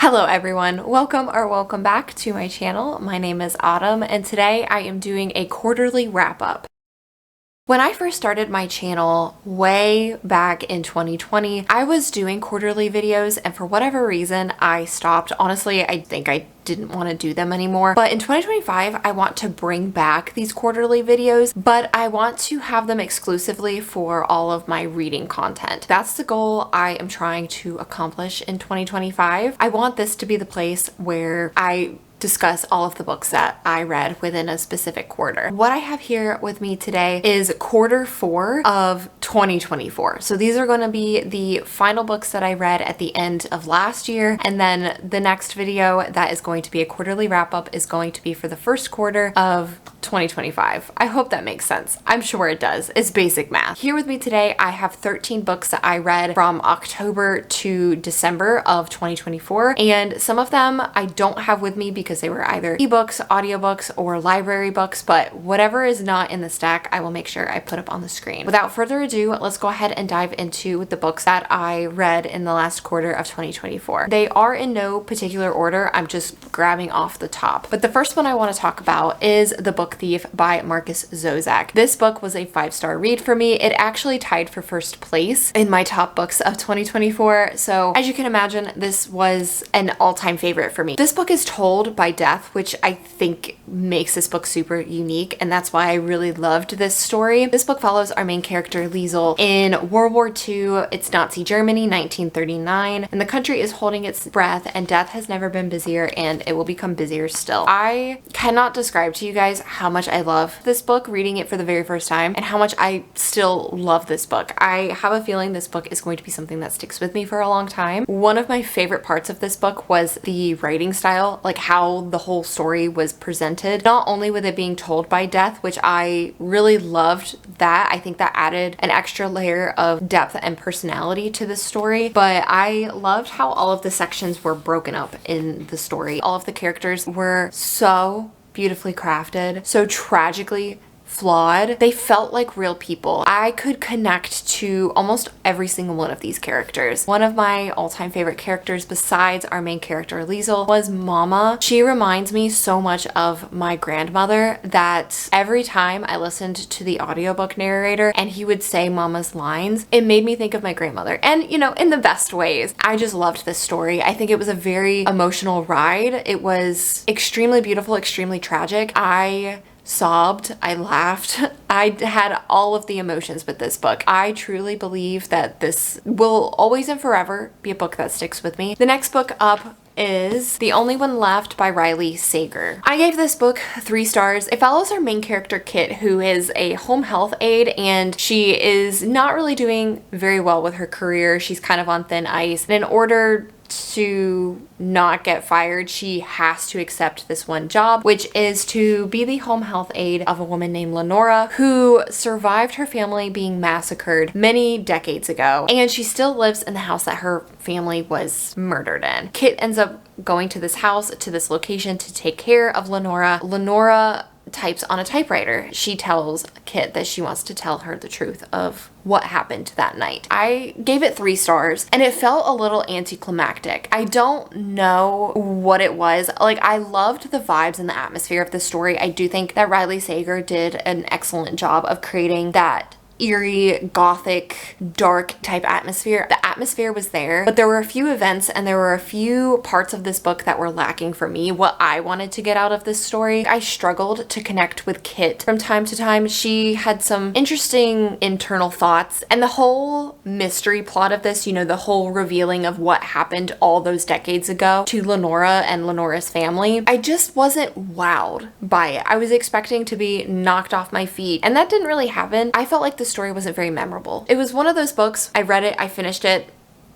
Hello everyone, welcome back to my channel. My name is Autumn and today I am doing a quarterly wrap-up. When I first started my channel way back in 2020, I was doing quarterly videos and for whatever reason I stopped. Honestly, I think I didn't want to do them anymore. But in 2025, I want to bring back these quarterly videos, but I want to have them exclusively for all of my reading content. That's the goal I am trying to accomplish in 2025. I want this to be the place where I discuss all of the books that I read within a specific quarter. What I have here with me today is quarter 4 of 2024. So these are going to be the final books that I read at the end of last year, and then the next video that is going to be a quarterly wrap-up is going to be for the first quarter of 2025. I hope that makes sense. I'm sure it does. It's basic math. Here with me today, I have 13 books that I read from October to December of 2024, and some of them I don't have with me because they were either ebooks, audiobooks, or library books, but whatever is not in the stack, I will make sure I put up on the screen. Without further ado, let's go ahead and dive into the books that I read in the last quarter of 2024. They are in no particular order. I'm just grabbing off the top. But the first one I want to talk about is The Book Thief by Marcus Zozak. This book was a 5-star read for me. It actually tied for first place in my top books of 2024. So as you can imagine, this was an all-time favorite for me. This book is told by death, which I think makes this book super unique, and that's why I really loved this story. This book follows our main character Liesel in World War II. It's Nazi Germany, 1939, and the country is holding its breath, and death has never been busier, and it will become busier still. I cannot describe to you guys how much I love this book, reading it for the very first time, and how much I still love this book. I have a feeling this book is going to be something that sticks with me for a long time. One of my favorite parts of this book was the writing style, like how the whole story was presented, not only with it being told by death, which I really loved that. I think that added an extra layer of depth and personality to the story, but I loved how all of the sections were broken up in the story. All of the characters were so beautifully crafted, so tragically flawed. They felt like real people. I could connect to almost every single one of these characters. One of my all-time favorite characters besides our main character Liesel was Mama. She reminds me so much of my grandmother that every time I listened to the audiobook narrator and he would say Mama's lines, it made me think of my grandmother, and you know, in the best ways. I just loved this story. I think it was a very emotional ride. It was extremely beautiful, extremely tragic. I sobbed, I laughed, I had all of the emotions with this book. I truly believe that this will always and forever be a book that sticks with me. The next book up is The Only One Left by Riley Sager. I gave this book 3 stars. It follows our main character Kit, who is a home health aide, and she is not really doing very well with her career. She's kind of on thin ice, and in order to not get fired, she has to accept this one job, which is to be the home health aide of a woman named Lenora who survived her family being massacred many decades ago, and she still lives in the house that her family was murdered in. Kit ends up going to this house, to this location, to take care of Lenora. Lenora types on a typewriter. She tells Kit that she wants to tell her the truth of what happened that night. I gave it 3 stars and it felt a little anticlimactic. I don't know what it was. Like, I loved the vibes and the atmosphere of the story. I do think that Riley Sager did an excellent job of creating that eerie, gothic, dark type atmosphere. The atmosphere was there, but there were a few events and there were a few parts of this book that were lacking for me, what I wanted to get out of this story. I struggled to connect with Kit from time to time. She had some interesting internal thoughts, and the whole mystery plot of this, you know, the whole revealing of what happened all those decades ago to Lenora and Lenora's family, I just wasn't wowed by it. I was expecting to be knocked off my feet, and that didn't really happen. I felt like the story wasn't very memorable. It was one of those books, I read it, I finished it,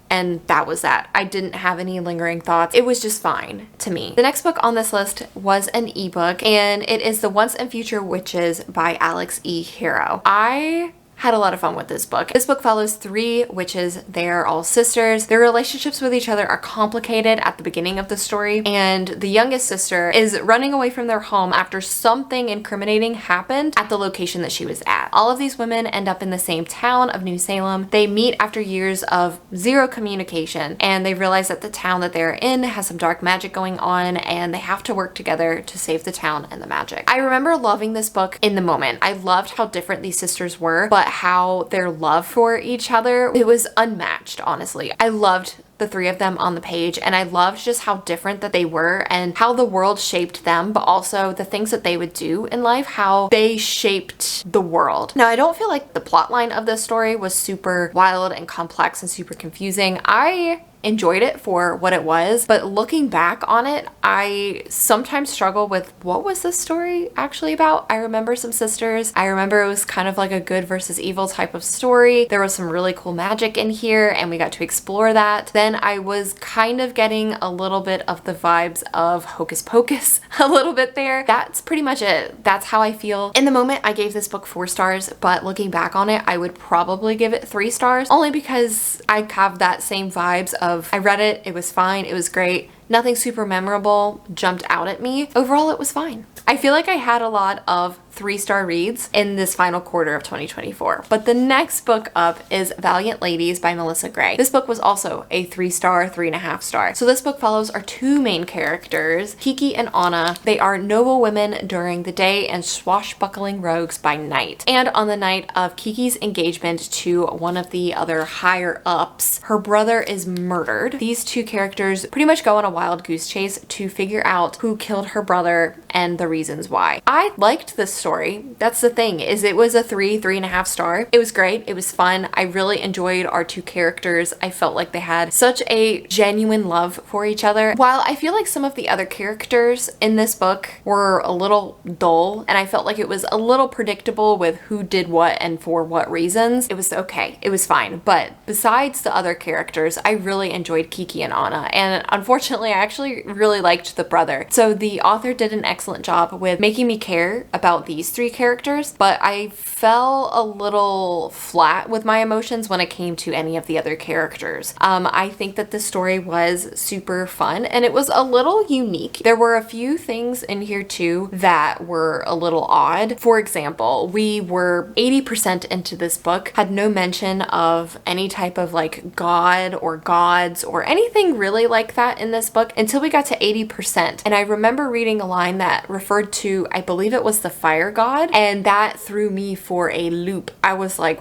and that was that. I didn't have any lingering thoughts. It was just fine to me. The next book on this list was an ebook, and it is The Once and Future Witches by Alex E. Harrow. I had a lot of fun with this book. This book follows three witches. They're all sisters. Their relationships with each other are complicated at the beginning of the story, and the youngest sister is running away from their home after something incriminating happened at the location that she was at. All of these women end up in the same town of New Salem. They meet after years of zero communication, and they realize that the town that they're in has some dark magic going on, and they have to work together to save the town and the magic. I remember loving this book in the moment. I loved how different these sisters were, but how their love for each other, it was unmatched, honestly. I loved the three of them on the page, and I loved just how different that they were and how the world shaped them, but also the things that they would do in life, how they shaped the world. Now, I don't feel like the plotline of this story was super wild and complex and super confusing. I enjoyed it for what it was, but looking back on it, I sometimes struggle with what was this story actually about. I remember some sisters. I remember it was kind of like a good versus evil type of story. There was some really cool magic in here, and we got to explore that. Then I was kind of getting a little bit of the vibes of Hocus Pocus a little bit there. That's pretty much it. That's how I feel. In the moment, I gave this book 4 stars, but looking back on it, I would probably give it 3 stars, only because I have that same vibes of I read it, it was fine, it was great. Nothing super memorable jumped out at me. Overall, it was fine. I feel like I had a lot of 3-star reads in this final quarter of 2024. But the next book up is Valiant Ladies by Melissa Gray. This book was also a 3-star, 3.5 star. So this book follows our 2 main characters, Kiki and Anna. They are noble women during the day and swashbuckling rogues by night. And on the night of Kiki's engagement to one of the other higher ups, her brother is murdered. These 2 characters pretty much go on a wild goose chase to figure out who killed her brother and the reasons why. I liked this story. That's the thing, is it was a 3.5 star. It was great. It was fun. I really enjoyed our 2 characters. I felt like they had such a genuine love for each other. While I feel like some of the other characters in this book were a little dull, and I felt like it was a little predictable with who did what and for what reasons, it was okay. It was fine. But besides the other characters, I really enjoyed Kiki and Anna, and unfortunately, I actually really liked the brother. So the author did an excellent job with making me care about these 3 characters, but I fell a little flat with my emotions when it came to any of the other characters. I think that the story was super fun, and it was a little unique. There were a few things in here too that were a little odd. For example, we were 80% into this book, had no mention of any type of like god or gods or anything really like that in this book until we got to 80%. And I remember reading a line that referred to, I believe it was the fire god, and that threw me for a loop. I was like,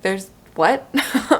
there's what?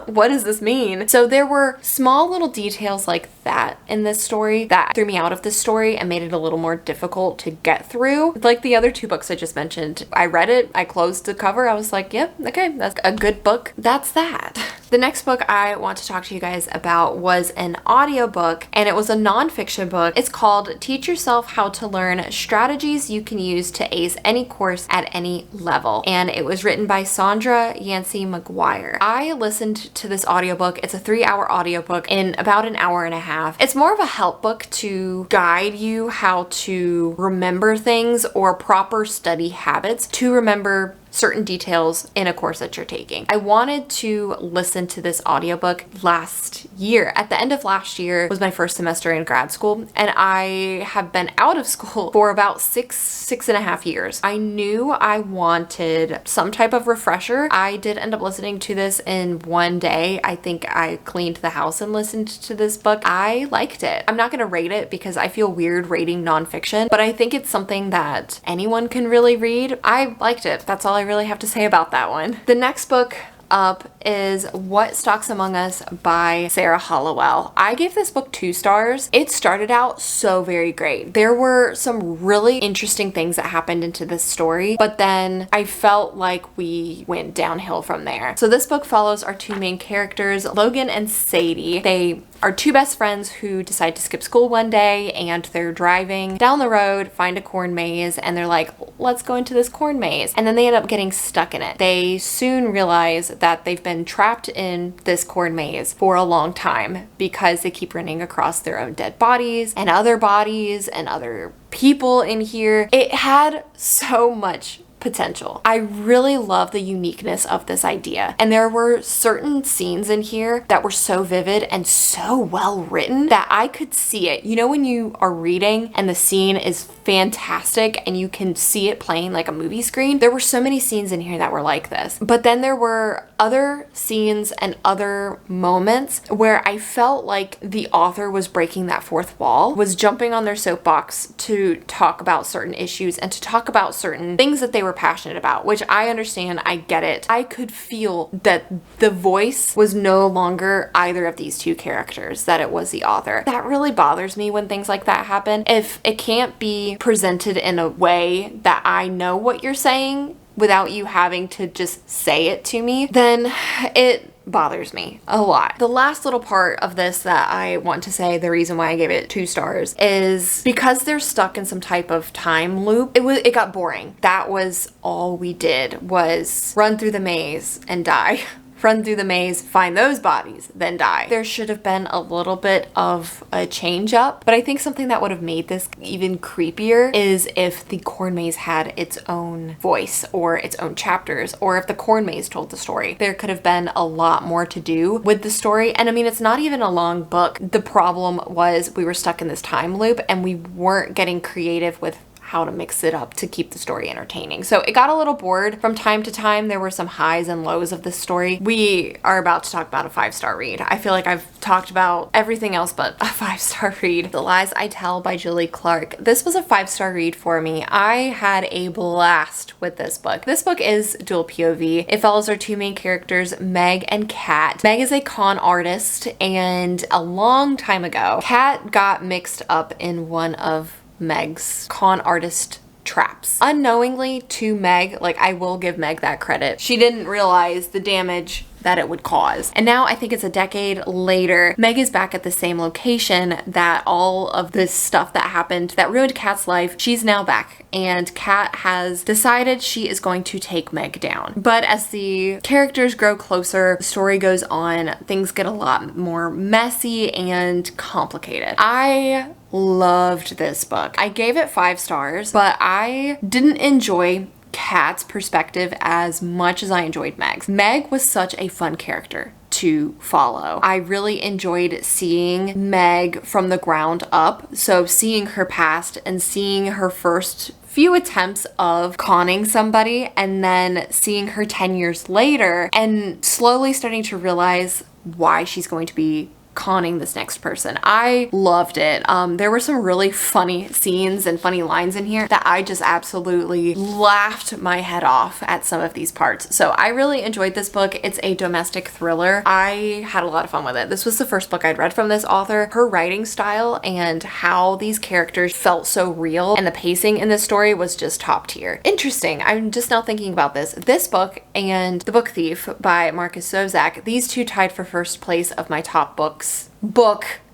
What does this mean? So there were small little details like that in this story that threw me out of this story and made it a little more difficult to get through. Like the other 2 books I just mentioned, I read it, I closed the cover, I was like, yep, okay, that's a good book. That's that. The next book I want to talk to you guys about was an audiobook, and it was a nonfiction book. It's called Teach Yourself How to Learn Strategies You Can Use to Ace Any Course at Any Level. And it was written by Sandra Yancey McGuire. I listened to this audiobook. It's a 3-hour audiobook in about an hour and a half. It's more of a help book to guide you how to remember things or proper study habits to remember certain details in a course that you're taking. I wanted to listen to this audiobook last year. At the end of last year was my first semester in grad school, and I have been out of school for about six and a half years. I knew I wanted some type of refresher. I did end up listening to this in one day. I think I cleaned the house and listened to this book. I liked it. I'm not gonna rate it because I feel weird rating nonfiction, but I think it's something that anyone can really read. I liked it. That's all I really have to say about that one. The next book up is What Stalks Among Us by Sarah Hollowell. I gave this book 2 stars. It started out so very great. There were some really interesting things that happened into this story, but then I felt like we went downhill from there. So this book follows our 2 main characters, Logan and Sadie. They are 2 best friends who decide to skip school one day, and they're driving down the road, find a corn maze, and they're like, let's go into this corn maze. And then they end up getting stuck in it. They soon realize that they've been trapped in this corn maze for a long time because they keep running across their own dead bodies and other people in here. It had so much potential. I really love the uniqueness of this idea. And there were certain scenes in here that were so vivid and so well written that I could see it. You know, when you are reading and the scene is fantastic and you can see it playing like a movie screen, there were so many scenes in here that were like this. But then there were other scenes and other moments where I felt like the author was breaking that fourth wall, was jumping on their soapbox to talk about certain issues and to talk about certain things that they were passionate about, which I understand, I get it. I could feel that the voice was no longer either of these two characters, that it was the author. That really bothers me when things like that happen. If it can't be presented in a way that I know what you're saying without you having to just say it to me, then it bothers me a lot. The last little part of this that I want to say, the reason why I gave it 2 stars, is because they're stuck in some type of time loop. It got boring. That was all we did, was run through the maze and die. Run through the maze, find those bodies, then die. There should have been a little bit of a change up, but I think something that would have made this even creepier is if the corn maze had its own voice or its own chapters, or if the corn maze told the story. There could have been a lot more to do with the story. And I mean, it's not even a long book. The problem was we were stuck in this time loop and we weren't getting creative with how to mix it up to keep the story entertaining. So it got a little bored from time to time. There were some highs and lows of this story. We are about to talk about a 5-star read. I feel like I've talked about everything else but a 5-star read. The Lies I Tell by Julie Clark. This was a 5-star read for me. I had a blast with this book. This book is dual POV. It follows our 2 main characters, Meg and Kat. Meg is a con artist, and a long time ago, Kat got mixed up in one of Meg's con artist traps. Unknowingly to Meg, like, I will give Meg that credit. She didn't realize the damage that it would cause. And now I think it's a decade later, Meg is back at the same location that all of this stuff that happened that ruined Kat's life, she's now back. And Kat has decided she is going to take Meg down. But as the characters grow closer, the story goes on, things get a lot more messy and complicated. I loved this book. I gave it 5 stars, but I didn't enjoy Kat's perspective as much as I enjoyed Meg's. Meg was such a fun character to follow. I really enjoyed seeing Meg from the ground up. So seeing her past and seeing her first few attempts of conning somebody, and then seeing her 10 years later and slowly starting to realize why she's going to be conning this next person. I loved it. There were some really funny scenes and funny lines in here that I just absolutely laughed my head off at some of these parts. So I really enjoyed this book. It's a domestic thriller. I had a lot of fun with it. This was the first book I'd read from this author. Her writing style and how these characters felt so real, and the pacing in this story was just top tier. Interesting. I'm just now thinking about this. This book and The Book Thief by Marcus Zozak, these 2 tied for first place of my top book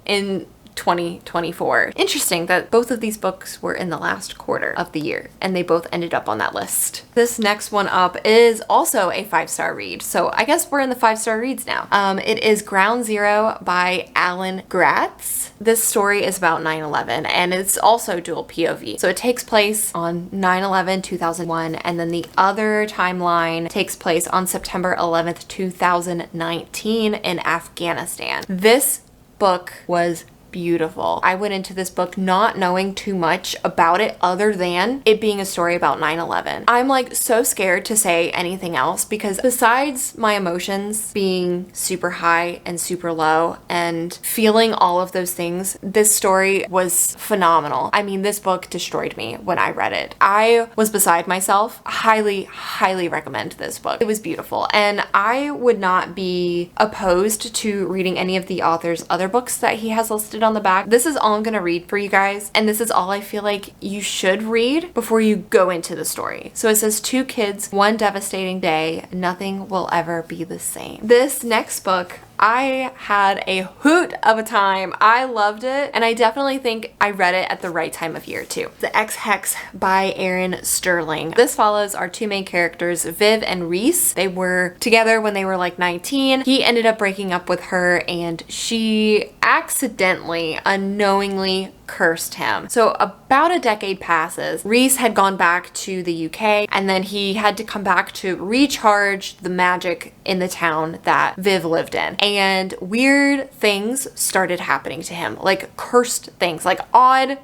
in 2024. Interesting that both of these books were in the last quarter of the year and they both ended up on that list. This next one up is also a 5-star read. So I guess we're in the 5-star reads now. It is Ground Zero by Alan Gratz. This story is about 9/11 and it's also dual POV. So it takes place on 9/11, 2001, and then the other timeline takes place on September 11th, 2019 in Afghanistan. This book was beautiful. I went into this book not knowing too much about it other than it being a story about 9/11. I'm like so scared to say anything else because besides my emotions being super high and super low and feeling all of those things, this story was phenomenal. I mean, this book destroyed me when I read it. I was beside myself. Highly, highly recommend this book. It was beautiful, and I would not be opposed to reading any of the author's other books that he has listed on the back. This is all I'm gonna read for you guys, and this is all I feel like you should read before you go into the story. So it says, 2 kids, one devastating day, nothing will ever be the same. This next book I had a hoot of a time. I loved it, and I definitely think I read it at the right time of year too. The Ex-Hex by Erin Sterling. This follows our two main characters, Viv and Reese. They were together when they were like 19. He ended up breaking up with her, and she accidentally, unknowingly cursed him. So about a decade passes. Reese had gone back to the UK, and then he had to come back to recharge the magic in the town that Viv lived in. And weird things started happening to him, like cursed things, like odd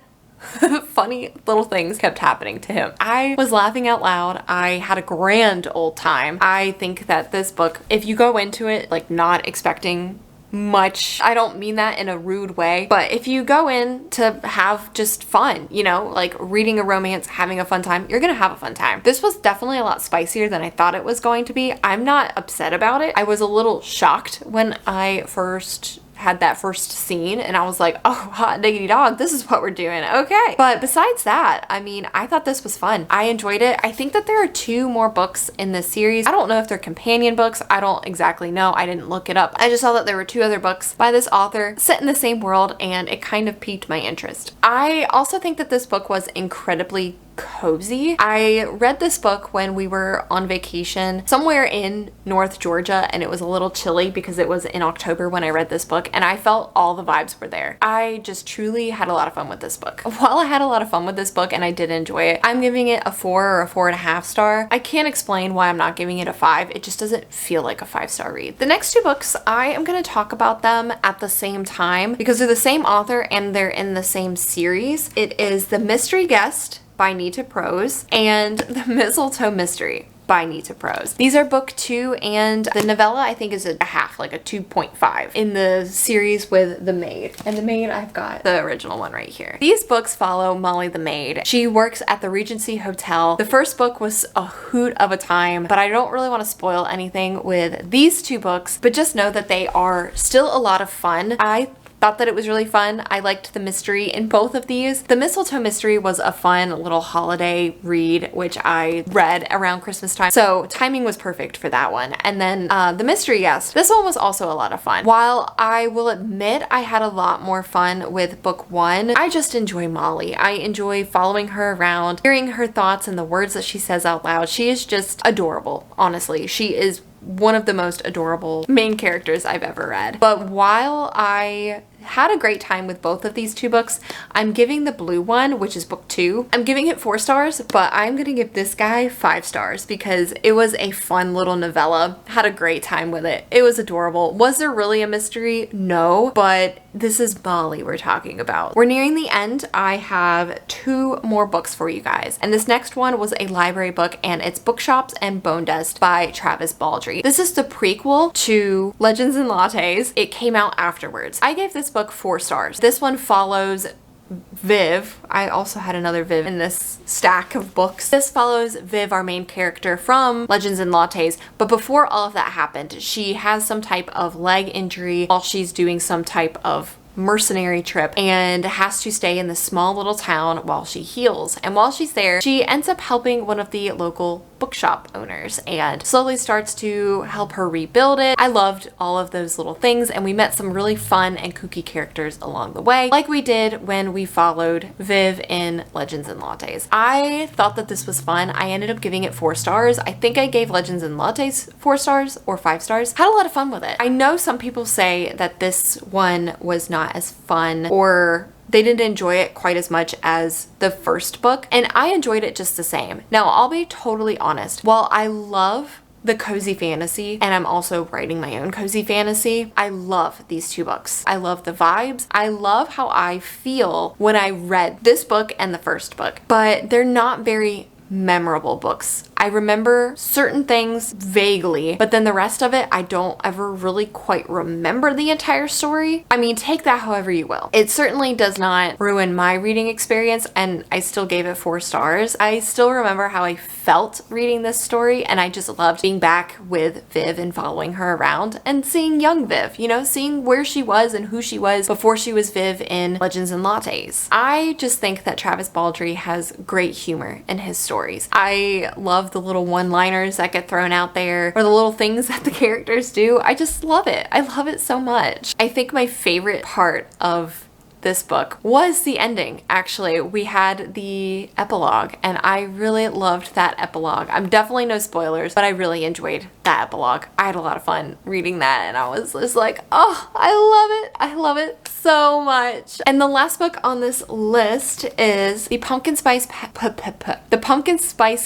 funny little things kept happening to him. I was laughing out loud. I had a grand old time. I think that this book, if you go into it like not expecting much, I don't mean that in a rude way, but if you go in to have just fun, you know, like reading a romance, having a fun time, you're gonna have a fun time. This was definitely a lot spicier than I thought it was going to be. I'm not upset about it. I was a little shocked when I first had that first scene, and I was like, oh, hot diggity dog, this is what we're doing. Okay. But besides that, I mean, I thought this was fun. I enjoyed it. I think that there are 2 more books in this series. I don't know if they're companion books. I don't exactly know. I didn't look it up. I just saw that there were 2 other books by this author set in the same world, and it kind of piqued my interest. I also think that this book was incredibly cozy. I read this book when we were on vacation somewhere in North Georgia, and it was a little chilly because it was in October when I read this book, and I felt all the vibes were there. I just truly had a lot of fun with this book. While I had a lot of fun with this book and I did enjoy it, I'm giving it a 4 or a 4.5 star. I can't explain why I'm not giving it a 5. It just doesn't feel like a 5-star read. The next 2 books, I am going to talk about them at the same time because they're the same author and they're in the same series. It is The Mystery Guest by Nita Prose and The Mistletoe Mystery by Nita Prose. These are book 2, and the novella I think is a half, like a 2.5 in the series with The Maid. And The Maid, I've got the original one right here. These books follow Molly the maid. She works at the Regency Hotel. The first book was a hoot of a time, but I don't really want to spoil anything with these 2 books, but just know that they are still a lot of fun. I thought that it was really fun. I liked the mystery in both of these. The Mistletoe Mystery was a fun little holiday read, which I read around Christmas time, so timing was perfect for that one. And then The Mystery Guest, this one was also a lot of fun. While I will admit I had a lot more fun with book 1, I just enjoy Molly. I enjoy following her around, hearing her thoughts and the words that she says out loud. She is just adorable, honestly. She is one of the most adorable main characters I've ever read. But while I had a great time with both of these 2 books, I'm giving the blue one, which is book 2, I'm giving it 4 stars, but I'm gonna give this guy 5 stars because it was a fun little novella. Had a great time with it. It was adorable. Was there really a mystery? No, but this is Molly we're talking about. We're nearing the end. I have 2 more books for you guys, and this next one was a library book, and it's Bookshops and Bone Dust by Travis Baldree. This is the prequel to Legends and Lattes. It came out afterwards. I gave this book 4 stars. This one follows Viv. I also had another Viv in this stack of books. This follows Viv, our main character from Legends and Lattes, but before all of that happened, she has some type of leg injury while she's doing some type of mercenary trip and has to stay in this small little town while she heals. And while she's there, she ends up helping one of the local bookshop owners and slowly starts to help her rebuild it. I loved all of those little things, and we met some really fun and kooky characters along the way, like we did when we followed Viv in Legends and Lattes. I thought that this was fun. I ended up giving it 4 stars. I think I gave Legends and Lattes 4 stars or 5 stars. Had a lot of fun with it. I know some people say that this one was not as fun, or they didn't enjoy it quite as much as the first book, and I enjoyed it just the same. Now, I'll be totally honest. While I love the cozy fantasy, and I'm also writing my own cozy fantasy, I love these 2 books. I love the vibes. I love how I feel when I read this book and the first book, but they're not very memorable books. I remember certain things vaguely, but then the rest of it, I don't ever really quite remember the entire story. I mean, take that however you will. It certainly does not ruin my reading experience, and I still gave it 4 stars. I still remember how I felt reading this story, and I just loved being back with Viv and following her around and seeing young Viv, you know, seeing where she was and who she was before she was Viv in Legends and Lattes. I just think that Travis Baldree has great humor in his stories. I love love the little one-liners that get thrown out there or the little things that the characters do. I just love it. I love it so much. I think my favorite part of this book was the ending. Actually, we had the epilogue and I really loved that epilogue. I'm definitely no spoilers, but I really enjoyed that epilogue. I had a lot of fun reading that and I was just like, oh, I love it. I love it so much. And the last book on this list is The Pumpkin Spice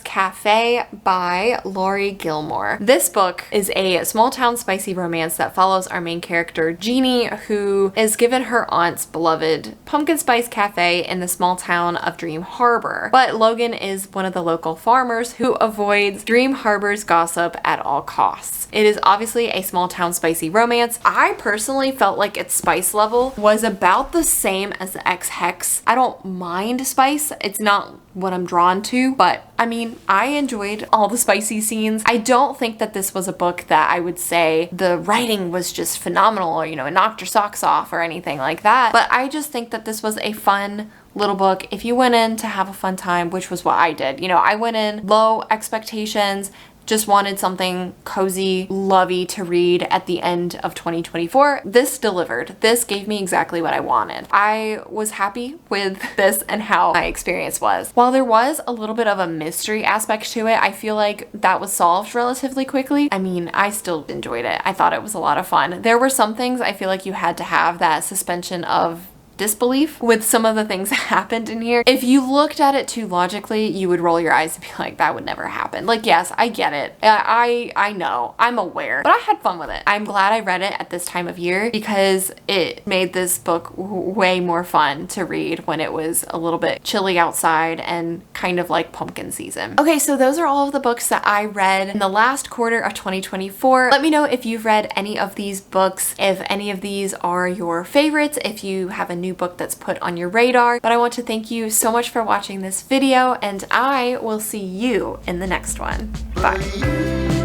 Cafe by Laurie Gilmore. This book is a small town spicy romance that follows our main character Jeannie, who is given her aunt's beloved pumpkin spice cafe in the small town of Dream Harbor. But Logan is one of the local farmers who avoids Dream Harbor's gossip at all costs. It is obviously a small town spicy romance. I personally felt like its spice level was about the same as the X-Hex. I don't mind spice. It's not what I'm drawn to, but I mean, I enjoyed all the spicy scenes. I don't think that this was a book that I would say the writing was just phenomenal or, you know, it knocked your socks off or anything like that. But I just think that this was a fun little book if you went in to have a fun time, which was what I did. You know, I went in low expectations, just wanted something cozy, lovey to read at the end of 2024. This delivered. This gave me exactly what I wanted. I was happy with this and how my experience was. While there was a little bit of a mystery aspect to it, I feel like that was solved relatively quickly. I mean, I still enjoyed it. I thought it was a lot of fun. There were some things I feel like you had to have that suspension of disbelief with some of the things that happened in here. If you looked at it too logically, you would roll your eyes and be like, that would never happen. Like, yes, I get it. I know, I'm aware, but I had fun with it. I'm glad I read it at this time of year because it made this book way more fun to read when it was a little bit chilly outside and kind of like pumpkin season. Okay, so those are all of the books that I read in the last quarter of 2024. Let me know if you've read any of these books, if any of these are your favorites, if you have a new book that's put on your radar. But I want to thank you so much for watching this video and I will see you in the next one. Bye.